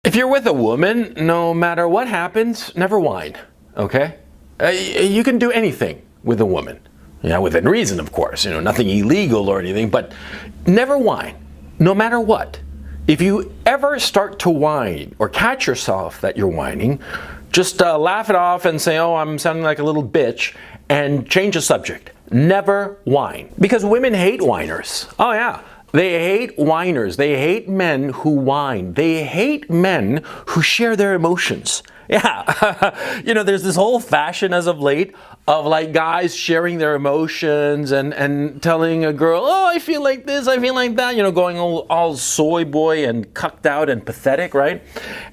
If you're with a woman, no matter what happens, never whine, okay? You can do anything with a woman. Yeah, within reason, of course, nothing illegal or anything, but never whine, no matter what. If you ever start to whine or catch yourself that you're whining, just laugh it off and say, oh, I'm sounding like a little bitch, and change the subject. Never whine. Because women hate whiners. Oh yeah. They hate whiners. They hate men who whine. They hate men who share their emotions. Yeah. There's this whole fashion as of late of like guys sharing their emotions and telling a girl, oh, I feel like this, I feel like that, going all soy boy and cucked out and pathetic, right?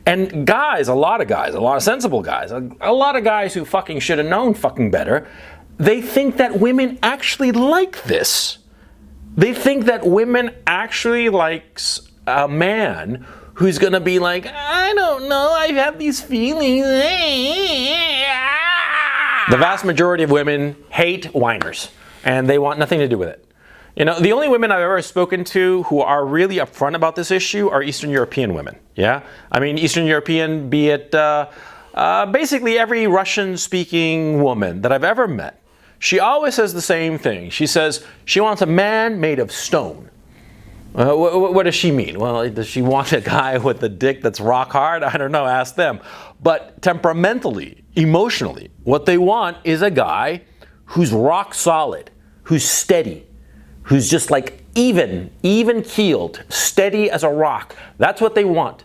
And guys, a lot of sensible guys, a lot of guys who fucking should have known fucking better, they think that women actually like this. They think that women actually likes a man who's gonna be like, I don't know, I have these feelings. The vast majority of women hate whiners, and they want nothing to do with it. The only women I've ever spoken to who are really upfront about this issue are Eastern European women. Yeah, I mean Eastern European, be it basically every Russian-speaking woman that I've ever met. She always says the same thing. She says she wants a man made of stone. What does she mean? Well, does she want a guy with a dick that's rock hard? I don't know, ask them. But temperamentally, emotionally, what they want is a guy who's rock solid, who's steady, who's just like even keeled, steady as a rock. That's what they want.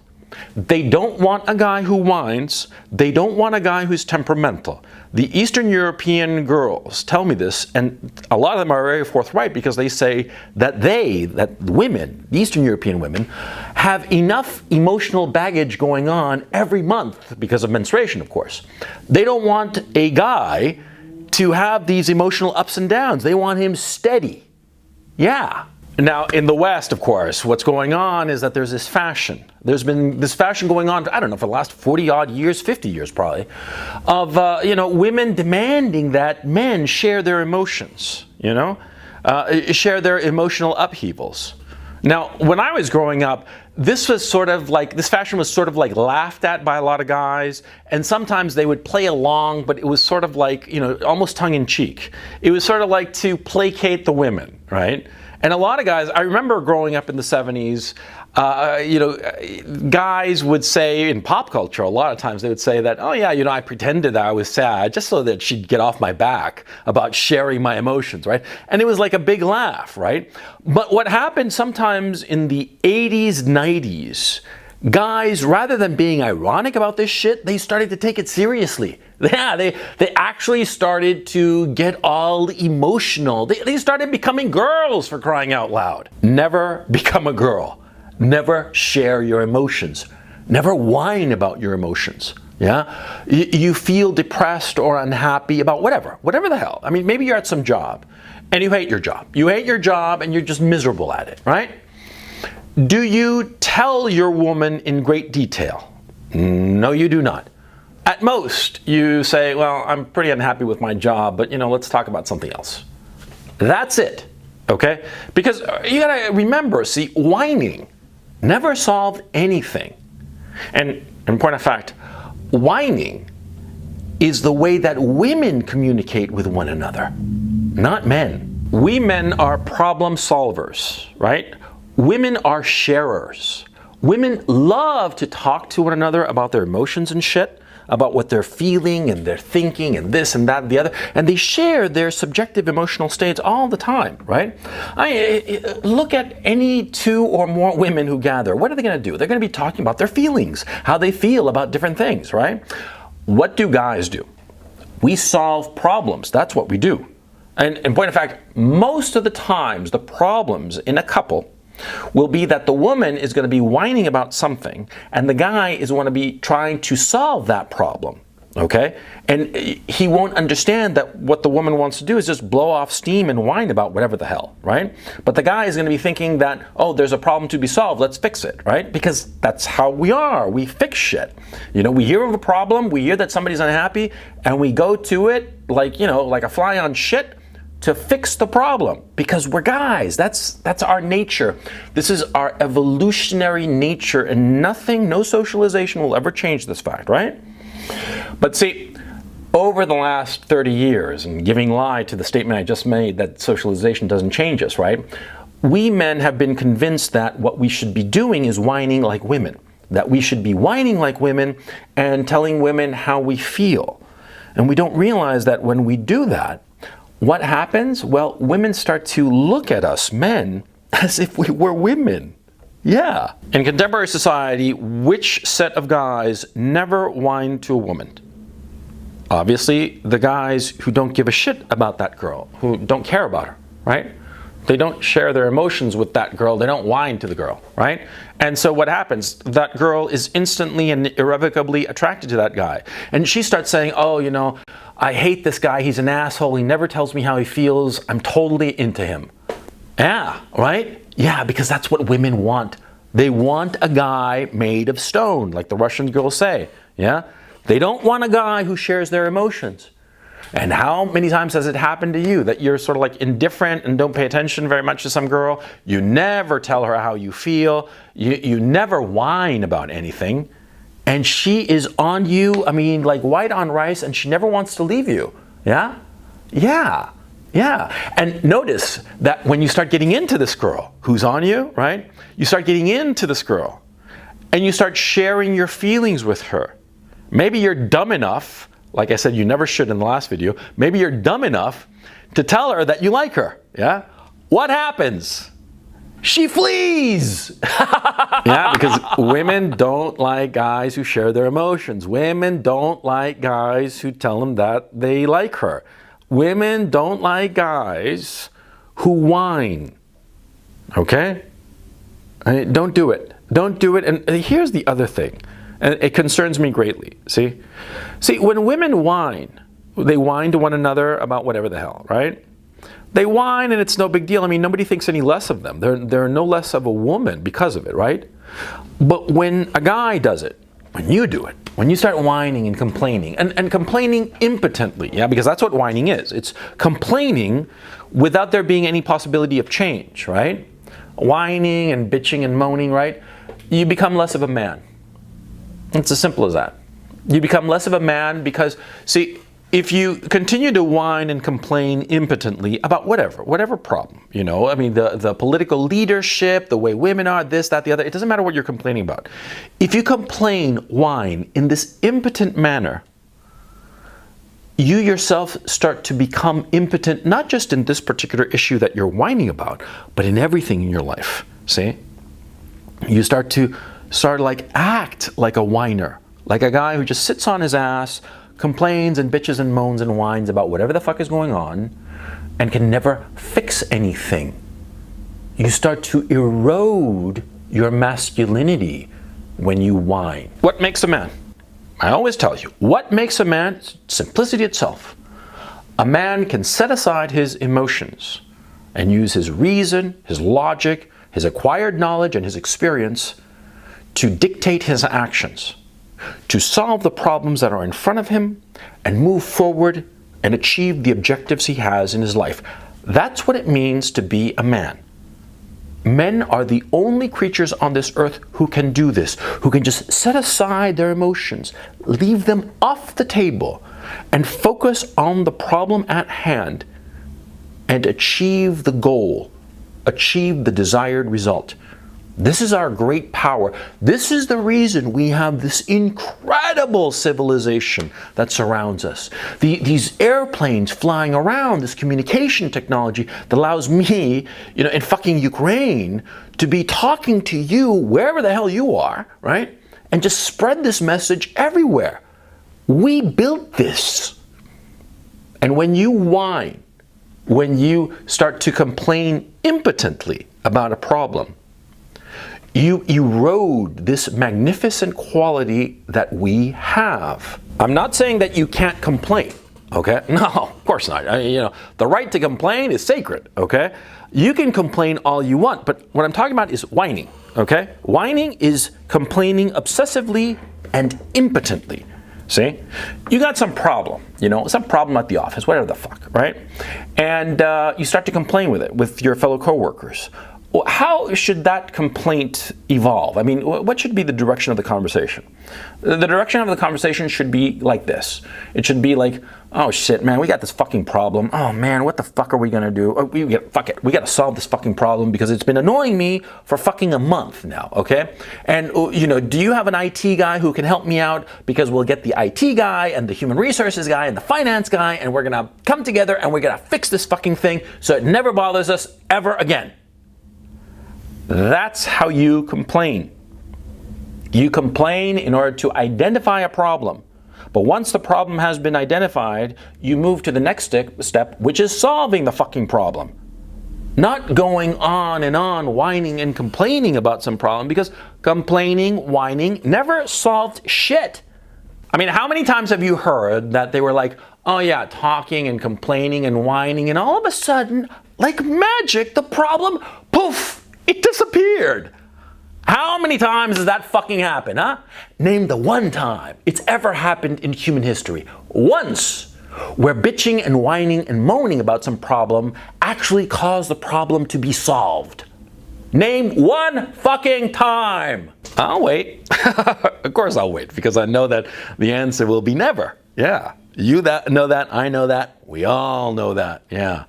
They don't want a guy who whines. They don't want a guy who's temperamental. The Eastern European girls tell me this, and a lot of them are very forthright because they say that women, the Eastern European women, have enough emotional baggage going on every month because of menstruation, of course. They don't want a guy to have these emotional ups and downs. They want him steady. Yeah. Now, in the West, of course, what's going on is that there's this fashion. There's been this fashion going on, I don't know, for the last 40-odd years, 50 years probably, of, women demanding that men share their emotions, share their emotional upheavals. Now, when I was growing up, this fashion was sort of like laughed at by a lot of guys, and sometimes they would play along, but it was sort of like, almost tongue-in-cheek. It was sort of like to placate the women, right? And a lot of guys, I remember growing up in the 70s, guys would say in pop culture, a lot of times they would say that, oh yeah, I pretended that I was sad just so that she'd get off my back about sharing my emotions, right? And it was like a big laugh, right? But what happened sometimes in the 80s, 90s, guys, rather than being ironic about this shit, they started to take it seriously. Yeah, they actually started to get all emotional. They started becoming girls, for crying out loud. Never become a girl. Never share your emotions. Never whine about your emotions. Yeah? You feel depressed or unhappy about whatever the hell. I mean, maybe you're at some job and you hate your job. You hate your job and you're just miserable at it, right? Do you tell your woman in great detail? No, you do not. At most, you say, well, I'm pretty unhappy with my job, but let's talk about something else. That's it, okay? Because you gotta remember, see, whining never solved anything. And in point of fact, whining is the way that women communicate with one another, not men. We men are problem solvers, right? Women are sharers. Women love to talk to one another about their emotions and shit, about what they're feeling and they're thinking and this and that and the other, and they share their subjective emotional states all the time, right? Look at any two or more women who gather. What are they going to do? They're going to be talking about their feelings, how they feel about different things, right? What do guys do? We solve problems. That's what we do. And in point of fact, most of the times, the problems in a couple will be that the woman is going to be whining about something and the guy is going to be trying to solve that problem, okay? And he won't understand that what the woman wants to do is just blow off steam and whine about whatever the hell, right? But the guy is going to be thinking that, oh, there's a problem to be solved, let's fix it, right? Because that's how we are. We fix shit. We hear of a problem, we hear that somebody's unhappy, and we go to it like, like a fly on shit. to fix the problem because we're guys. That's our nature. This is our evolutionary nature, and nothing, no socialization will ever change this fact, right? But see, over the last 30 years, and giving lie to the statement I just made that socialization doesn't change us, right? We men have been convinced that what we should be doing is whining like women. That we should be whining like women and telling women how we feel. And we don't realize that when we do that, what happens? Well, women start to look at us, men, as if we were women. Yeah. In contemporary society, which set of guys never whine to a woman? Obviously, the guys who don't give a shit about that girl, who don't care about her, right? They don't share their emotions with that girl. They don't whine to the girl, right? And so what happens? That girl is instantly and irrevocably attracted to that guy. And she starts saying, oh, you know, I hate this guy. He's an asshole. He never tells me how he feels. I'm totally into him. Yeah, right? Yeah, because that's what women want. They want a guy made of stone, like the Russian girls say. Yeah? They don't want a guy who shares their emotions. And how many times has it happened to you that you're sort of like indifferent and don't pay attention very much to some girl? You never tell her how you feel. You never whine about anything. And she is on you, I mean, like white on rice, and she never wants to leave you. Yeah? Yeah. Yeah. And notice that when you start getting into this girl who's on you, right? You start getting into this girl and you start sharing your feelings with her. Maybe you're dumb enough, like I said, you never should in the last video. Maybe you're dumb enough to tell her that you like her. Yeah? What happens? She flees! Yeah, because women don't like guys who share their emotions. Women don't like guys who tell them that they like her. Women don't like guys who whine. Okay? Don't do it. Don't do it. And here's the other thing. And it concerns me greatly. See, when women whine, they whine to one another about whatever the hell, right? They whine and it's no big deal. I mean, nobody thinks any less of them. They're no less of a woman because of it, right? But when a guy does it, when you do it, when you start whining and complaining, and complaining impotently, yeah, because that's what whining is. It's complaining without there being any possibility of change, right? Whining and bitching and moaning, right? You become less of a man. It's as simple as that. You become less of a man because, see, if you continue to whine and complain impotently about whatever problem, you know, I mean, the political leadership, the way women are, this, that, the other, it doesn't matter what you're complaining about. If you complain, whine in this impotent manner, you yourself start to become impotent, not just in this particular issue that you're whining about, but in everything in your life, see? You start to act like a whiner, like a guy who just sits on his ass, complains and bitches and moans and whines about whatever the fuck is going on and can never fix anything. You start to erode your masculinity when you whine. What makes a man? I always tell you, what makes a man? It's simplicity itself. A man can set aside his emotions and use his reason, his logic, his acquired knowledge and his experience to dictate his actions, to solve the problems that are in front of him and move forward and achieve the objectives he has in his life. That's what it means to be a man. Men are the only creatures on this earth who can do this, who can just set aside their emotions, leave them off the table, and focus on the problem at hand and achieve the goal, achieve the desired result. This is our great power. This is the reason we have this incredible civilization that surrounds us. These airplanes flying around, this communication technology that allows me, you know, in fucking Ukraine, to be talking to you wherever the hell you are, right? And just spread this message everywhere. We built this. And when you whine, when you start to complain impotently about a problem, you erode this magnificent quality that we have. I'm not saying that you can't complain, okay? No, of course not. The right to complain is sacred, okay? You can complain all you want, but what I'm talking about is whining, okay? Whining is complaining obsessively and impotently. See? You got some problem, some problem at the office, whatever the fuck, right? And you start to complain with your fellow coworkers. Well, how should that complaint evolve? I mean, what should be the direction of the conversation? The direction of the conversation should be like this. It should be like, oh shit, man, we got this fucking problem. Oh man, what the fuck are we gonna do? Oh, fuck it. We gotta solve this fucking problem because it's been annoying me for fucking a month now, okay? And, do you have an IT guy who can help me out? Because we'll get the IT guy and the human resources guy and the finance guy, and we're gonna come together and we're gonna fix this fucking thing so it never bothers us ever again. That's how you complain. You complain in order to identify a problem. But once the problem has been identified, you move to the next step, which is solving the fucking problem. Not going on and on whining and complaining about some problem, because complaining, whining never solved shit. I mean, how many times have you heard that they were like, oh yeah, talking and complaining and whining, and all of a sudden, like magic, the problem, poof, it disappeared. How many times has that fucking happened, huh? Name the one time it's ever happened in human history. Once, where bitching and whining and moaning about some problem actually caused the problem to be solved. Name one fucking time. I'll wait. Of course I'll wait, because I know that the answer will be never. Yeah. You know that, I know that, we all know that. Yeah.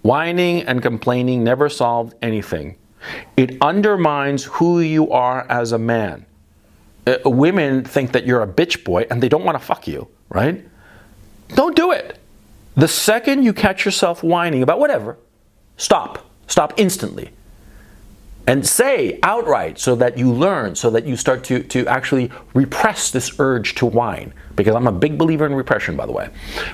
Whining and complaining never solved anything. It undermines who you are as a man. Women think that you're a bitch boy and they don't want to fuck you, right? Don't do it. The second you catch yourself whining about whatever, stop. Stop instantly. And say outright, so that you learn, so that you start to actually repress this urge to whine. Because I'm a big believer in repression, by the way.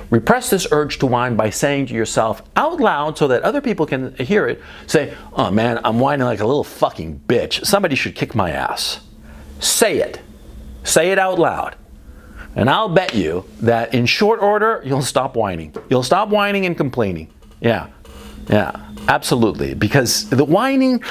Repress this urge to whine by saying to yourself out loud, so that other people can hear it, say, oh man, I'm whining like a little fucking bitch. Somebody should kick my ass. Say it. Say it out loud. And I'll bet you that in short order, you'll stop whining. You'll stop whining and complaining. Yeah. Absolutely. Because the whining,